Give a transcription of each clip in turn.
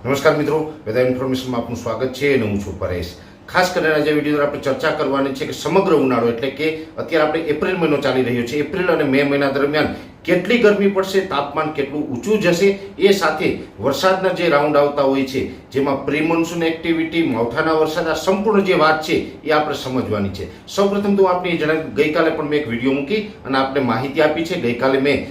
નમસ્કાર મિત્રો, વેધર ઇન્ફોર્મેશનમાં આપનું સ્વાગત છે અને હું છું પરેશ। ખાસ કરીને આજે વિડીયો દ્વારા આપણે ચર્ચા કરવાની છે કે સમગ્ર ઉનાળો એટલે કે અત્યારે આપણે એપ્રિલ મહિનો ચાલી રહ્યો છે, એપ્રિલ અને મે મહિના દરમિયાન કેટલી ગરમી પડશે, તાપમાન કેટલું ઊંચું જશે, એ સાથે વરસાદના જે રાઉન્ડ આવતા હોય છે જેમાં પ્રી મોન્સૂન એક્ટિવિટી, માવઠાના વરસાદ, આ સંપૂર્ણ જે વાત છે એ આપણે સમજવાની છે। સૌપ્રથમ તો આપણે ગઈકાલે પણ મેં એક વિડીયો મૂકી અને આપણે માહિતી આપી છે। ગઈકાલે મેં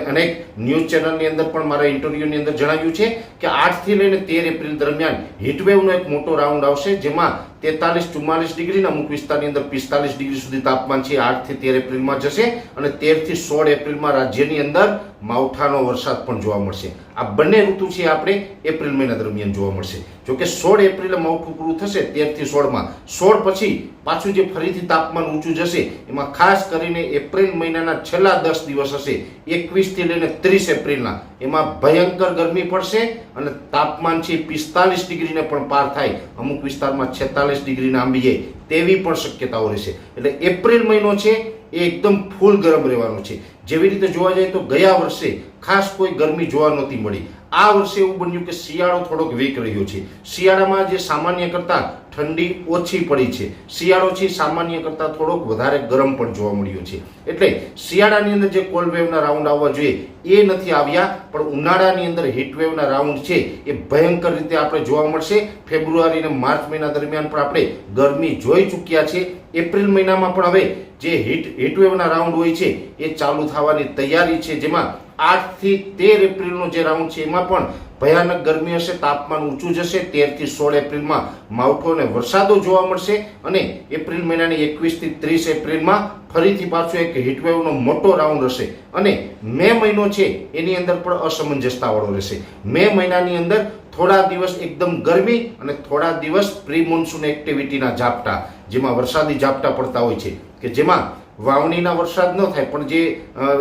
અનેક ન્યૂઝ ચેનલની અંદર પણ મારા ઇન્ટરવ્યુની અંદર જણાવ્યું છે કે 8 થી લઈને 13 એપ્રિલ દરમિયાન હીટવેવનો એક મોટો રાઉન્ડ આવશે, જેમાં 43-44 ડિગ્રી, અમુક વિસ્તારની અંદર 45 ડિગ્રી સુધી તાપમાન છે 8 થી 13 એપ્રિલમાં જશે અને 13 થી 16 એપ્રિલમાં રાજ્યની અંદર માવઠાનો વરસાદ પણ જોવા મળશે। આ બંને ઋતુ છે આપણે એપ્રિલ મહિના દરમિયાન જોવા મળશે। જો કે 16 એપ્રિલે માવઠું પૂરું થશે 13 થી 16માં, 16 પછી પાછું જે ફરીથી તાપમાન ઊંચું જશે એમાં ખાસ કરીને એપ્રિલ મહિનાના છેલ્લા 10 દિવસ હશે 21 થી લઈને 30 એપ્રિલના, એમાં ભયંકર ગરમી પડશે અને તાપમાન છે 45 ડિગ્રીને પણ પાર થાય, અમુક વિસ્તારમાં 46 ડિગ્રીને આંબી જાય તેવી પણ શક્યતાઓ રહેશે। એટલે એપ્રિલ મહિનો છે એ એકદમ ફૂલ ગરમ રહેવાનો છે। જેવી રીતે જોવા જાય તો ગયા વર્ષે ખાસ કોઈ ગરમી જોવા નહોતી મળી, આ વર્ષે એવું બન્યું કે શિયાળો થોડોક વીક રહ્યો છે। શિયાળામાં જે સામાન્ય કરતાં ઠંડી ઓછી પડી છે, શિયાળો છે સામાન્ય કરતાં થોડોક વધારે ગરમ પણ જોવા મળ્યો છે। એટલે શિયાળાની અંદર જે કોલ્ડ વેવના રાઉન્ડ આવવા જોઈએ એ નથી આવ્યા, પણ ઉનાળાની અંદર હીટ વેવના રાઉન્ડ છે એ ભયંકર રીતે આપણે જોવા મળશે। ફેબ્રુઆરી અને માર્ચ મહિના દરમિયાન પણ આપણે ગરમી જોઈ ચૂક્યા છે। એપ્રિલ મહિનામાં પણ હવે જે હીટ વેવના રાઉન્ડ હોય છે એ ચાલુ થવાની તૈયારી છે, જેમાં 8 થી 13 એપ્રિલનો જે રાઉન્ડ છે એમાં પણ ભયાનક ગરમી હશે, તાપમાન ઊંચું જશે। 13 થી 16 એપ્રિલમાં માવઠો અને વરસાદો જોવા મળશે અને એપ્રિલ મહિનાની 21 થી 30 એપ્રિલમાં ફરીથી પાછો એક હીટવેવનો મોટો રાઉન્ડ હશે અને મે મહિનો છે એની અંદર પણ અસમંજસતાવાળો રહેશે। મે મહિનાની અંદર થોડા દિવસ એકદમ ગરમી અને થોડા દિવસ પ્રી મોન્સૂન એક્ટિવિટીના ઝાપટા, જેમાં વરસાદી ઝાપટા પડતા હોય છે કે જેમાં વાવણીના વરસાદ ન થાય પણ જે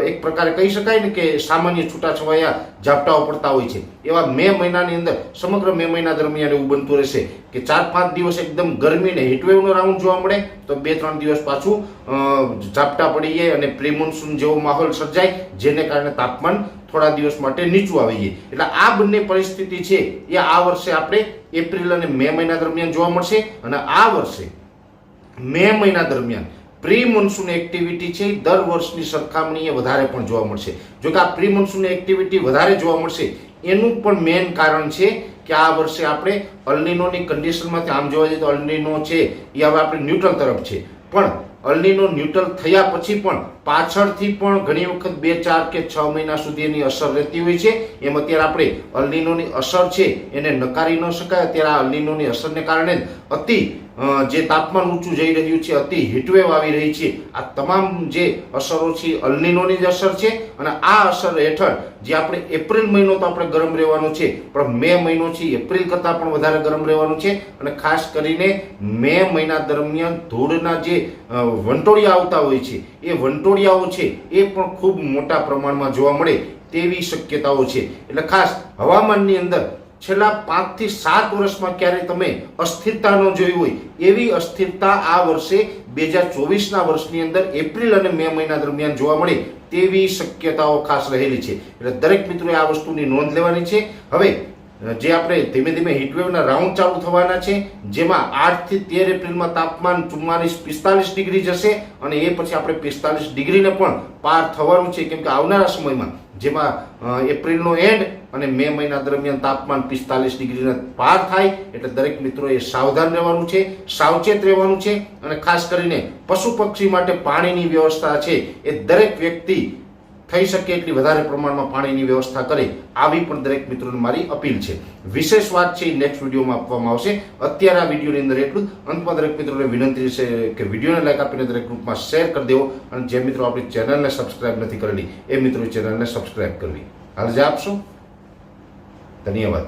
એક પ્રકારે કહી શકાય ને કે સામાન્ય છૂટાછવાયા ઝાપટાઓ પડતા હોય છે, એવા મે મહિનાની અંદર સમગ્ર મે મહિના દરમિયાન એવું બનતું રહેશે કે 4-5 દિવસ એકદમ ગરમી ને હીટવેવનો રાઉન્ડ જોવા મળે તો 2-3 દિવસ પાછું ઝાપટા પડી જાય અને પ્રી મોન્સૂન જેવો માહોલ સર્જાય, જેને કારણે તાપમાન થોડા દિવસ માટે નીચું આવી જાય। એટલે આ બંને પરિસ્થિતિ છે એ આ વર્ષે આપણે એપ્રિલ અને મે મહિના દરમિયાન જોવા મળશે અને આ વર્ષે મે મહિના દરમિયાન પ્રી મોન્સૂન એક્ટિવિટી છે દર વર્ષની સરખામણીએ વધારે પણ જોવા મળશે। જો કે આ પ્રી મોન્સૂન એક્ટિવિટી વધારે જોવા મળશે એનું પણ મેઇન કારણ છે કે આ વર્ષે આપણે અલ્નીનોની કન્ડિશનમાંથી, આમ જોવા જઈએ તો અલ્નીનો છે એ હવે આપણે ન્યુટ્રલ તરફ છે, પણ અલ્નીનો ન્યુટ્રલ થયા પછી પણ પાછળથી પણ ઘણી વખત 2, 4 કે 6 મહિના સુધી એની અસર રહેતી હોય છે। એમ અત્યારે આપણે અલ્નીનોની અસર છે એને નકારી ન શકાય। અત્યારે આ અલ્નીનોની અસરને કારણે અતિ જે તાપમાન ઊંચું જઈ રહ્યું છે, અતિ હીટવેવ આવી રહી છે, આ તમામ જે અસરો છે અલ્નીનોની જ અસર છે અને આ અસર હેઠળ જે આપણે એપ્રિલ મહિનો તો આપણે ગરમ રહેવાનો છે, પણ મે મહિનો છે એપ્રિલ કરતાં પણ વધારે ગરમ રહેવાનો છે અને ખાસ કરીને મે મહિના દરમિયાન ધૂળના જે વંટોળિયા આવતા હોય છે એ વંટોળિયાઓ છે એ પણ ખૂબ મોટા પ્રમાણમાં જોવા મળે તેવી શક્યતાઓ છે। એટલે ખાસ હવામાનની અંદર છેલ્લા 5 થી 7 વર્ષમાં ક્યારેય તમે અસ્થિરતા ન જોઈ હોય એવી અસ્થિરતા આ વર્ષે 2024ના વર્ષની અંદર એપ્રિલ અને મે મહિના દરમિયાન જોવા મળે તેવી શક્યતાઓ ખાસ રહેલી છે। એટલે દરેક મિત્રોએ આ વસ્તુની નોંધ લેવાની છે। હવે જે આપણે ધીમે ધીમે હીટવેવના રાઉન્ડ ચાલુ થવાના છે, જેમાં 8 થી 13 એપ્રિલમાં તાપમાન 44-45 ડિગ્રી જશે અને એ પછી આપણે 45 ડિગ્રીને પણ પાર થવાનું છે, કેમ કે આવનારા સમયમાં જેમાં એપ્રિલનો એન્ડ અને મે મહિના દરમિયાન તાપમાન 45 ડિગ્રીને પાર થાય એટલે દરેક મિત્રોએ સાવધાન રહેવાનું છે, સાવચેત રહેવાનું છે અને ખાસ કરીને પશુ પક્ષી માટે પાણીની વ્યવસ્થા છે એ દરેક વ્યક્તિ થઈ શકે એટલી વધારે પ્રમાણમાં પાણીની વ્યવસ્થા કરે, આવી પણ દરેક મિત્રોને મારી અપીલ છે। વિશેષ વાત છે નેક્સ્ટ વિડીયોમાં આપવામાં આવશે। અત્યારે આ વિડીયોની અંદર એટલું જ। અંતમાં દરેક મિત્રોને વિનંતી છે કે વિડીયોને લાઈક આપીને દરેક ગ્રુપમાં શેર કરી દેવો અને જે મિત્રો આપણી ચેનલને સબસ્ક્રાઇબ નથી કરેલી એ મિત્રો ચેનલને સબસ્ક્રાઇબ કરવી। હાલ જે આપશો, ધન્યવાદ।